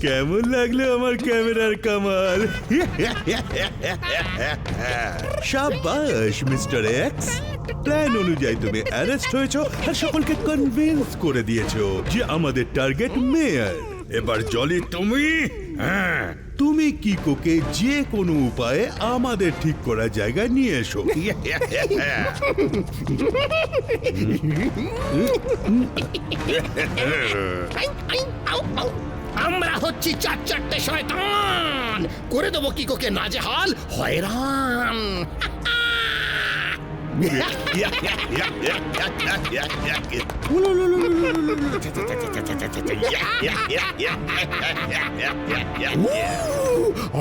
কেমন লাগলো আমার ক্যামেরার কামাল? শাবাশ মিস্টার এক্স, প্ল্যান অনুযায়ী তুমি অ্যারেস্ট হয়েছো আর সকলকে কনভিন্স করে দিয়েছো যে আমাদের টার্গেট মেয়র। এবার জলি তুমি, হ্যাঁ তুমি কিকোকে যে কোনো উপায়ে আমাদের ঠিক করা জায়গায় নিয়ে এসো। আমরা হচ্ছি চারটে শয়তান, করে দেবো কিকোকে নাজেহাল হয়রান।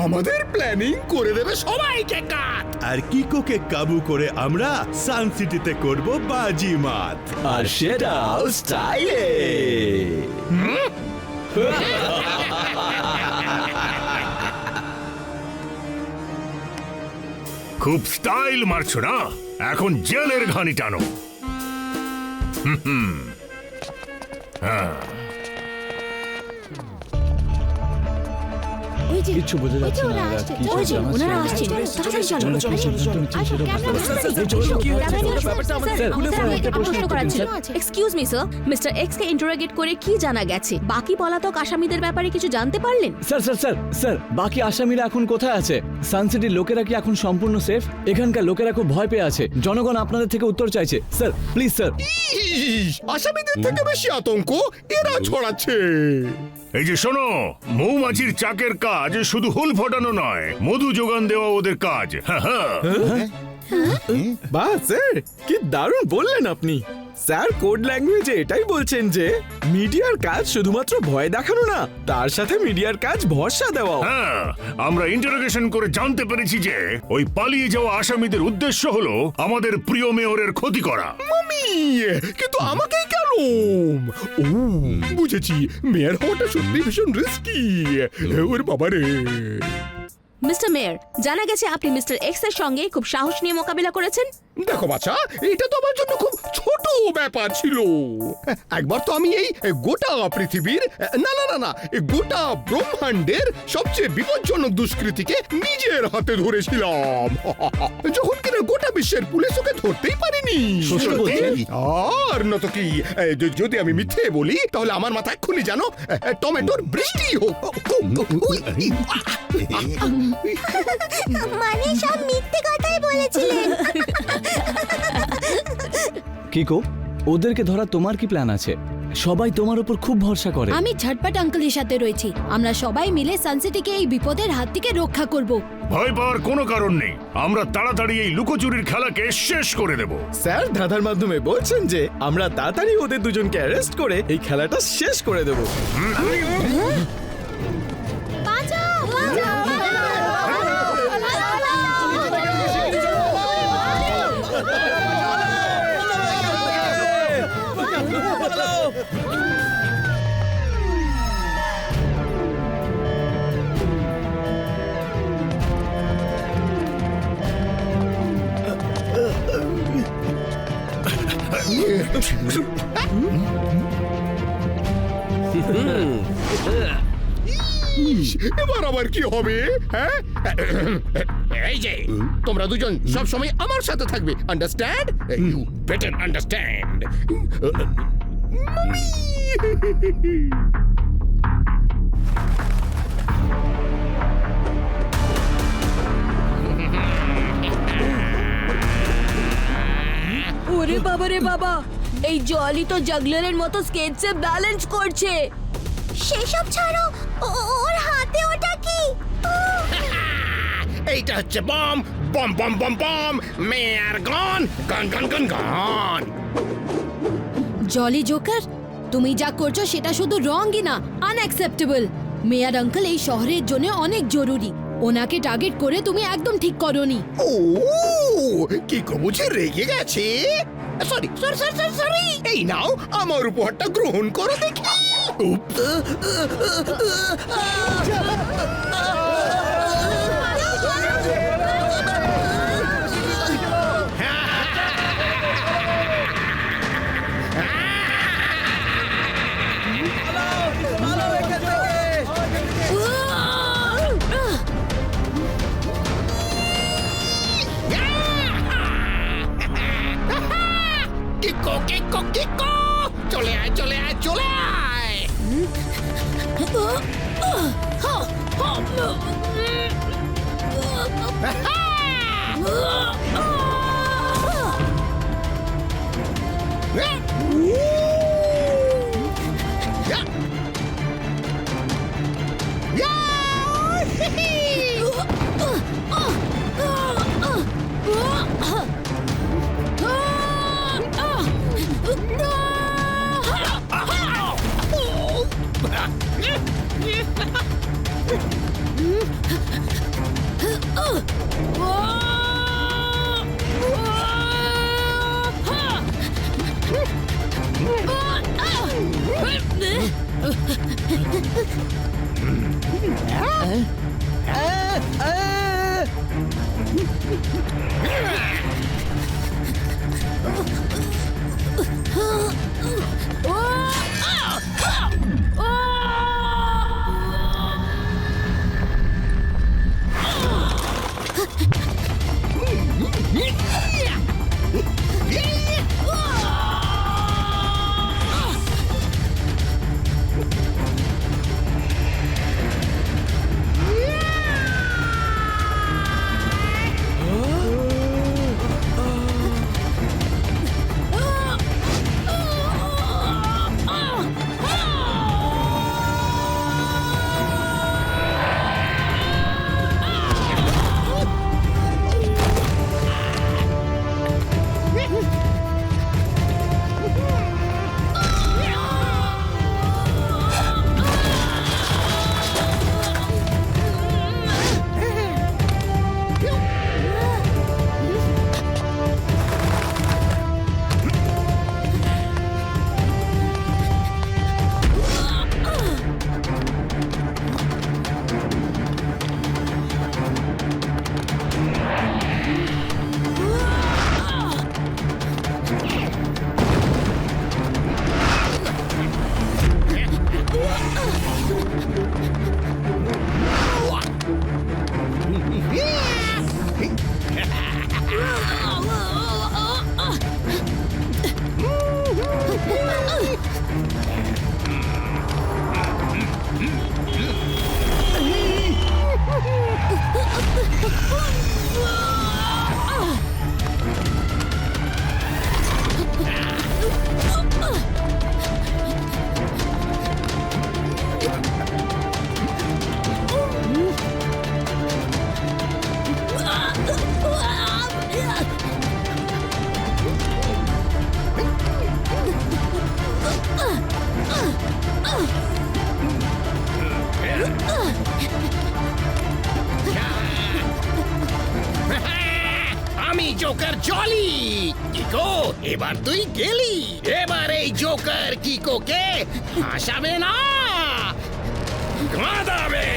আমাদের প্ল্যানিং করে দেবে সবাইকে কাট। আর কিকোকে কাবু করে আমরা সান সিটিতে করব বাজিমাত, আর সেটাও স্টাইলে। খুব স্টাইল মারছো না, এখন জেলের ঘানি টানো। কিছু বোঝা যাচ্ছে না। ওনারা আসছে, তাড়াতাড়ি চলো। Excuse me sir, mister X কে ইন্টারোগেট করে কি জানা গেছে? বাকি পলাতক আসামিদের ব্যাপারে কিছু জানতে পারলেন? স্যার স্যার স্যার স্যার, বাকি আসামিরা এখন কোথায় আছে? সানসিটির লোকেরা কি এখন সম্পূর্ণ সেফ? এখানকার লোকেরা খুব ভয় পেয়ে আছে। জনগণ আপনাদের থেকে উত্তর চাইছে। Sir please sir. আসামিদের থেকে বেশি আতঙ্ক এরা ছড়াচ্ছে। এই যে শোনো, মৌমাছির চাকের কাজ শুধু হুল ফোটানো নয়, মধু যোগান দেওয়া ওদের কাজ। বাহ স্যার, কি দারুণ বললেন আপনি। স্যার কোড ল্যাঙ্গুয়েজে এটাই বলছেন যে মিডিয়ার কাজ শুধুমাত্র ভয় দেখানো না, তার সাথে মিডিয়ার কাজ ভরসা দেওয়াও। হ্যাঁ, আমরা ইন্টারোগেশন করে জানতে পেরেছি যে ওই পালিয়ে যাওয়া আসামিদের উদ্দেশ্য হলো আমাদের প্রিয় মেয়রের ক্ষতি করা। মামি, কিন্তু আমাকেই কেন? ও বুঝেছি, মেয়র হওয়াটা সত্যি ভীষণ রিস্কি। ওর বাবারে। মিস্টার মেয়র, জানা গেছে আপনি মিস্টার এক্স এর সঙ্গে খুব সাহস নিয়ে মোকাবিলা করেছেন। দেখো বাচ্চা, এটা তো আমার জন্য খুব ছোট ব্যাপার ছিল। একবার তো আমি এই গোটা পৃথিবীর, না না না না, এই গোটা ব্রহ্মাণ্ডের সবচেয়ে বিপজ্জনক দুষ্কৃতীকে নিজের হাতে ধরেছিলাম, যখন কিনা গোটা বিশ্বের পুলিশ ওকে ধরতেই পারেনি। আর নত কি, যদি আমি মিথ্যে বলি তাহলে আমার মাথায় এক্ষুনি জানো টমেটোর বৃষ্টি হোক। মানে সব মিথ্যে কথাই বলেছিলেন। কিকো, ওদেরকে ধরা তোমার কি প্ল্যান আছে? সবাই তোমার উপর খুব ভরসা করে। আমি ঝটপট আঙ্কেলের সাথে রয়েছি। আমরা সবাই মিলে সানসিটিকে এই বিপদের হাত থেকে রক্ষা করব। ভয় পাওয়ার কোনো কারণ নেই, আমরা তাড়াতাড়ি এই লুকোচুরির খেলাকে শেষ করে দেব। স্যার ধাঁধার মাধ্যমে বলছেন যে আমরা তাড়াতাড়ি ওদের দুজনকে অ্যারেস্ট করে এই খেলাটা শেষ করে দেব। এবার আবার কি হবে? হ্যাঁ, এই যে তোমরা দুজন সব সময় আমার সাথে থাকবে, আন্ডারস্ট্যান্ড? You better understand. ওরে বাবা রে বাবা, এই জলি তো জাগলারের মতো স্কেটসে ব্যালেন্স করছে। সেসব ছাড়ো, ওর হাতে ওটা কি? এইটা হচ্ছে bomb, bomb bomb bomb bomb, মেয়ার gone, gone gone gone gone. Jolly joker, তুমি যা করছো সেটা শুধু রংই না, আনঅ্যাকসেপ্টেবল। মেয়ার আঙ্কেল এই শহরের জন্য অনেক জরুরি। ওনাকে টার্গেট করে তুমি একদম ঠিক করোনি। ও কি কবুছে রেগে গেছে। সরি সরি সরি সরি, এই নাও আমার উপহারটা গ্রহণ করো দেখি। আমি জোকার জলি। কিকো, এবার তুই গেলি। এবার এই জোকার কিকোকে হাসাবে না, কাঁদাবে।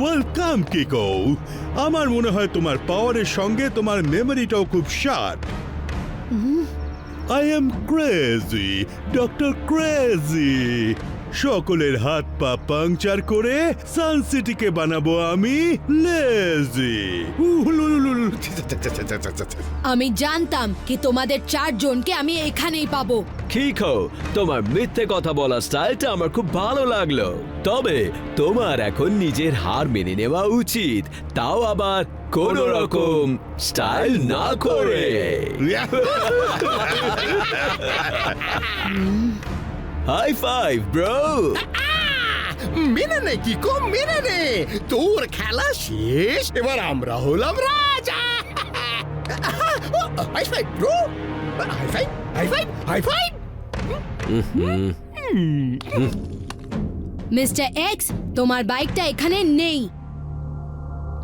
Welcome Kiko. আমার মনে হয় তোমার পাওয়ারের সঙ্গে তোমার মেমোরিটাও খুব sharp. I am crazy, doctor crazy. সকলের হাত পা পাংচার করে সান সিটিকে বানাবো আমি লেজি। আমি জানতাম কি তোমাদের 4 জনকে আমি এখানেই পাবো। কিকো, তোমার মিথ্যে কথা বলার স্টাইলটা আমার খুব ভালো লাগলো। তবে তোমার এখন নিজের হার মেনে নেওয়া উচিত, তাও আবার কোন রকম স্টাইল না করে। High five bro. মেনে নে কিকো, মেনে নে, তোর খেলা শেষ, এবার আমরা হলাম রাজা। High five bro, high five, high five, high five. Mister X, তোমার বাইকটা এখানে নেই।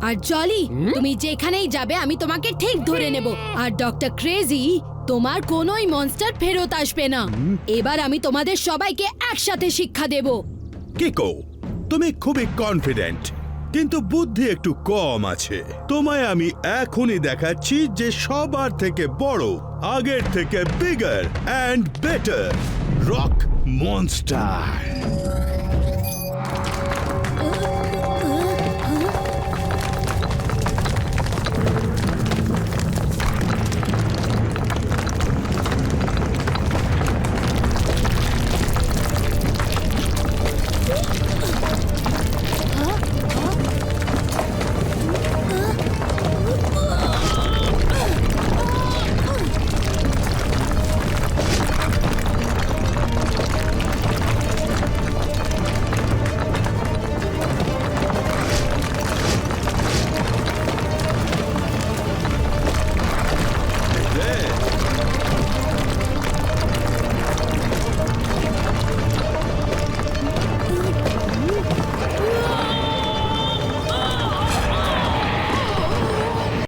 আর জলি, তুমি যেখানেই যাবে আমি তোমাকে ঠিক ধরে নেব। আর ডক্টর ক্রেজি, তোমার কোনোই মনস্টার ফেরত আসবে না। এবার আমি তোমাদের সবাইকে একসাথে শিক্ষা দেব। কিকো, তুমি খুবই কনফিডেন্ট, কিন্তু বুদ্ধি একটু কম আছে। তোমায় আমি এখনই দেখাচ্ছি যে সবার থেকে বড়, আগের থেকে bigger and better rock monster.